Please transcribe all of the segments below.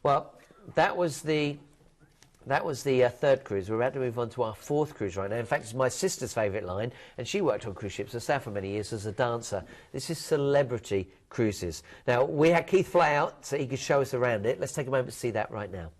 Well, that was the third cruise. We're about to move on to our fourth cruise right now. In fact, it's my sister's favourite line, and she worked on cruise ships herself for many years as a dancer. This is Celebrity Cruises. Now, we had Keith fly out so he could show us around it. Let's take a moment to see that right now.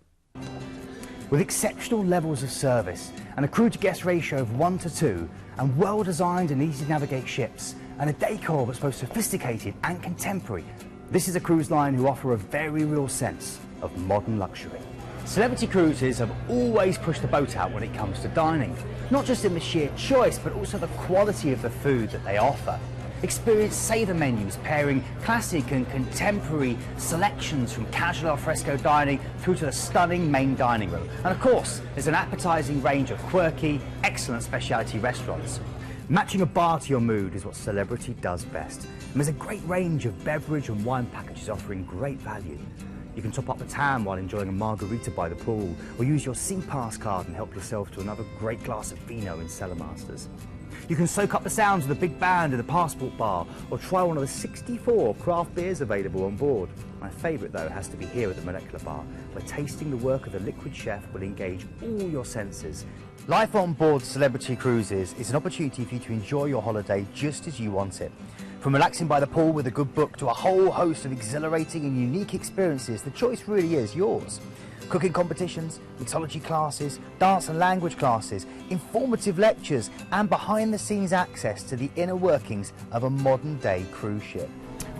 With exceptional levels of service and a crew-to-guest ratio of 1 to 2, and well-designed and easy-to-navigate ships, and a decor that's both sophisticated and contemporary, this is a cruise line who offer a very real sense of modern luxury. Celebrity Cruises have always pushed the boat out when it comes to dining, not just in the sheer choice, but also the quality of the food that they offer. Experience savour menus pairing classic and contemporary selections from casual al fresco dining through to the stunning main dining room. And of course, there's an appetising range of quirky, excellent specialty restaurants. Matching a bar to your mood is what Celebrity does best. And there's a great range of beverage and wine packages offering great value. You can top up the tan while enjoying a margarita by the pool, or use your Sea Pass card and help yourself to another great glass of vino in Cellar Masters. You can soak up the sounds of the big band in the Passport Bar, or try one of the 64 craft beers available on board. My favourite, though, has to be here at the Molecular Bar, where tasting the work of the liquid chef will engage all your senses. Life on board Celebrity Cruises is an opportunity for you to enjoy your holiday just as you want it. From relaxing by the pool with a good book to a whole host of exhilarating and unique experiences, the choice really is yours. Cooking competitions, mixology classes, dance and language classes, informative lectures, and behind-the-scenes access to the inner workings of a modern-day cruise ship.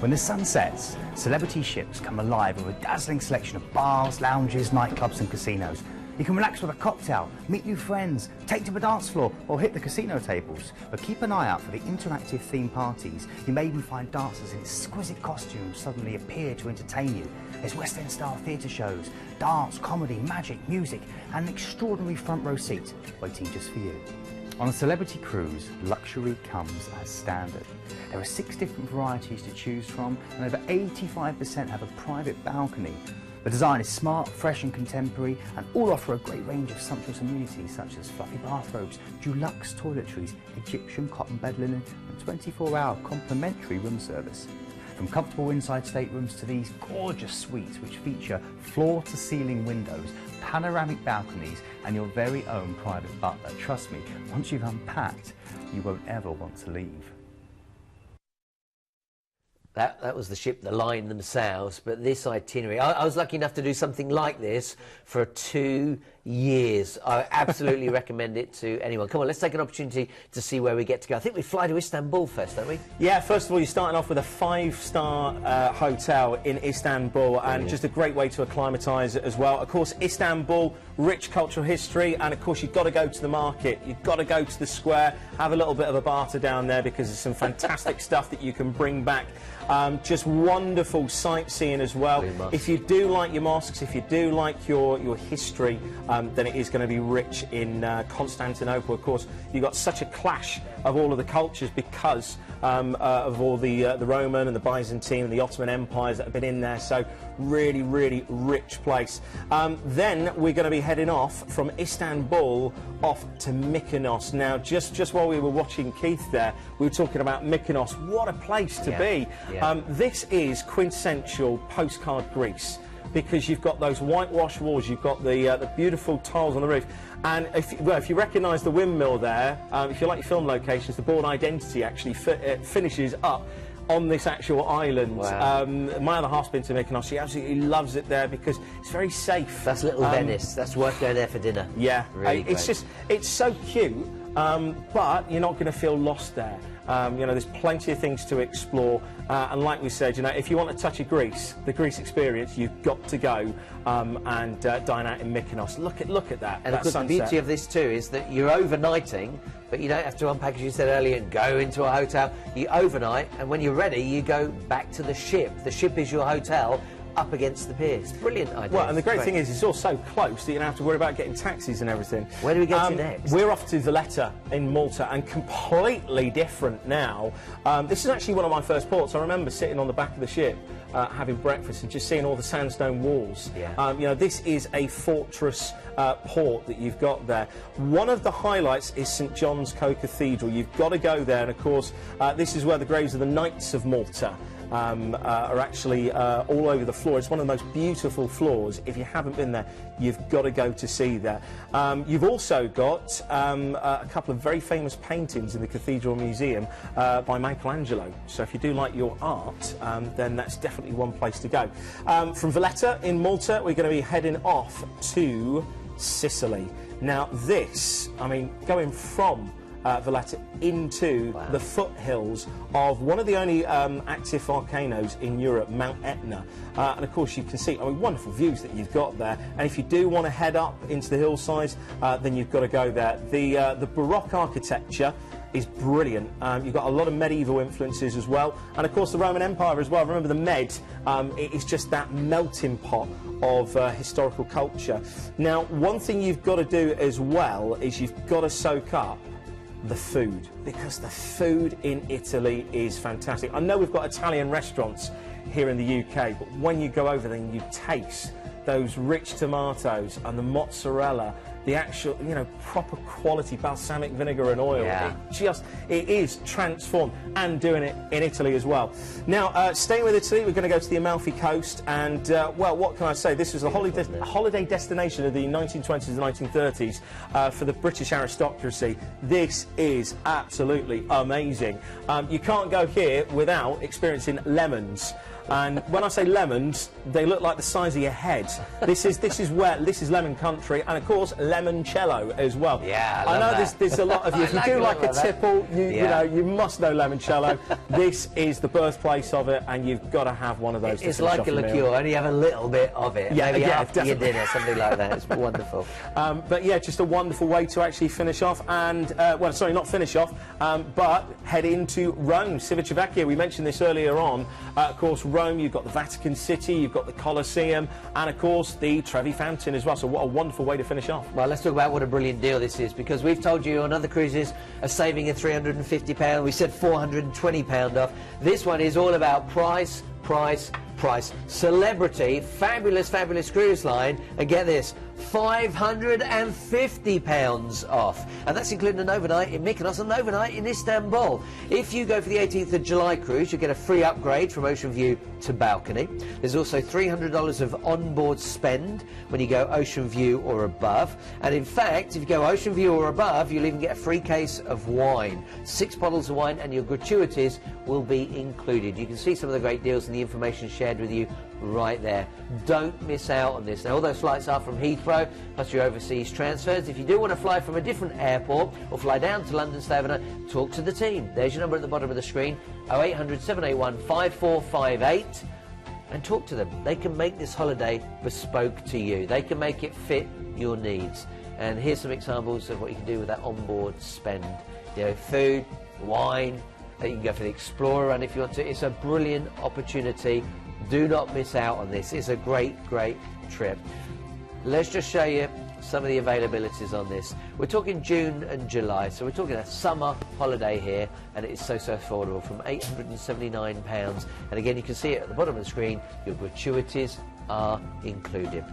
When the sun sets, Celebrity ships come alive with a dazzling selection of bars, lounges, nightclubs and casinos. You can relax with a cocktail, meet new friends, take to the dance floor or hit the casino tables. But keep an eye out for the interactive theme parties. You may even find dancers in exquisite costumes suddenly appear to entertain you. There's West End style theatre shows, dance, comedy, magic, music and an extraordinary front row seat waiting just for you. On a Celebrity cruise, luxury comes as standard. There are 6 different varieties to choose from and over 85% have a private balcony. The design is smart, fresh and contemporary, and all offer a great range of sumptuous amenities such as fluffy bathrobes, deluxe toiletries, Egyptian cotton bed linen and 24-hour complimentary room service. From comfortable inside staterooms to these gorgeous suites which feature floor-to-ceiling windows, panoramic balconies and your very own private butler. Trust me, once you've unpacked, you won't ever want to leave. That was the ship, the line themselves, but this itinerary, I was lucky enough to do something like this for 2 years. I absolutely recommend it to anyone. Come on, let's take an opportunity to see where we get to go. I think we fly to Istanbul first, don't we? Yeah, first of all, you're starting off with a 5-star hotel in Istanbul, and just a great way to acclimatise as well. Of course, Istanbul, rich cultural history, and of course you've got to go to the market, you've got to go to the square, have a little bit of a barter down there because there's some fantastic stuff that you can bring back. Just wonderful sightseeing as well. If you do like your mosques, if you do like your history, then it is going to be rich in Constantinople. Of course, you've got such a clash of all of the cultures because of all the Roman and the Byzantine and the Ottoman empires that have been in there. So really, really rich place. Then we're going to be heading off from Istanbul off to Mykonos. Now, just while we were watching Keith there, we were talking about Mykonos. What a place to be. This is quintessential postcard Greece, because you've got those whitewashed walls, you've got the beautiful tiles on the roof, and if you recognise the windmill there, if you like your film locations, the Bourne Identity actually finishes up on this actual island. Wow. My other half's been to Mykonos. She absolutely loves it there because it's very safe. That's little Venice. That's worth going there for dinner. Yeah, really it's so cute, but you're not going to feel lost there. You know, there's plenty of things to explore, and like we said, you know, if you want a touch of Greece, the Greece experience, you've got to go and dine out in Mykonos. Look at that. And of course, the beauty of this too is that you're overnighting, but you don't have to unpack, as you said earlier, and go into a hotel. You overnight, and when you're ready, you go back to the ship. The ship is your hotel, up against the pier. It's a brilliant idea. Well, and the great thing is it's all so close that you don't have to worry about getting taxis and everything. Where do we go to next? We're off to Valletta in Malta, and completely different now. This is actually one of my first ports. I remember sitting on the back of the ship having breakfast and just seeing all the sandstone walls. Yeah. You know, this is a fortress port that you've got there. One of the highlights is St John's Co Cathedral. You've got to go there, and of course this is where the graves of the Knights of Malta are actually all over the floor. It's one of the most beautiful floors. If you haven't been there, you've got to go to see that. You've also got a couple of very famous paintings in the Cathedral Museum by Michelangelo. So if you do like your art, then that's definitely one place to go. From Valletta in Malta, we're going to be heading off to Sicily. Now this, I mean, going from Valletta into the foothills of one of the only active volcanoes in Europe, Mount Etna. And of course you can see, I mean, wonderful views that you've got there. And if you do want to head up into the hillsides, then you've got to go there. The Baroque architecture is brilliant. You've got a lot of medieval influences as well, and of course the Roman Empire as well. Remember the Med, it is just that melting pot of historical culture. Now, one thing you've got to do as well is you've got to soak up the food, because the food in Italy is fantastic. I know we've got Italian restaurants here in the UK, but when you go over there and you taste those rich tomatoes and the mozzarella, the actual, you know, proper quality balsamic vinegar and oil. Yeah. It is transformed, and doing it in Italy as well. Now, staying with Italy, we're going to go to the Amalfi Coast, and, well, what can I say? This was a holiday destination of the 1920s and 1930s for the British aristocracy. This is absolutely amazing. You can't go here without experiencing lemons. And when I say lemons, they look like the size of your head. This is lemon country, and of course limoncello as well. Yeah, I know that. there's a lot of you. If you do like a tipple, you know, you must know limoncello. This is the birthplace of it, and you've got to have one of those. It's like a liqueur, only have a little bit of it. Yeah, maybe yeah, after definitely. your dinner, something like that. It's wonderful. But yeah, just a wonderful way to actually finish off, and well, sorry, not finish off, but head into Rome, Civitavecchia. We mentioned this earlier on. Of course, Rome, you've got the Vatican City, you've got the Colosseum, and of course the Trevi Fountain as well. So what a wonderful way to finish off. Well, let's talk about what a brilliant deal this is, because we've told you on other cruises a saving of £350. We said £420 off. This one is all about price, price, price. Celebrity, fabulous, fabulous cruise line, and get this, £550 off, and that's including an overnight in Mykonos and an overnight in Istanbul. If you go for the 18th of July cruise, you get a free upgrade from Ocean View to balcony. There's also $300 of onboard spend when you go Ocean View or above, and in fact, if you go Ocean View or above, you'll even get a free case of wine. 6 bottles of wine, and your gratuities will be included. You can see some of the great deals and the information shared with you right there. Don't miss out on this. Now, all those flights are from Heathrow, plus your overseas transfers. If you do want to fly from a different airport or fly down to London, stay overnight, talk to the team. There's your number at the bottom of the screen, 0800 781 5458, and talk to them. They can make this holiday bespoke to you. They can make it fit your needs. And here's some examples of what you can do with that onboard spend. You know, food, wine, you can go for the Explorer run if you want to. It's a brilliant opportunity. Do not miss out on this. It's a great, great trip. Let's just show you some of the availabilities on this. We're talking June and July, so we're talking a summer holiday here, and it is so affordable, from £879. And again, you can see it at the bottom of the screen. Your gratuities are included.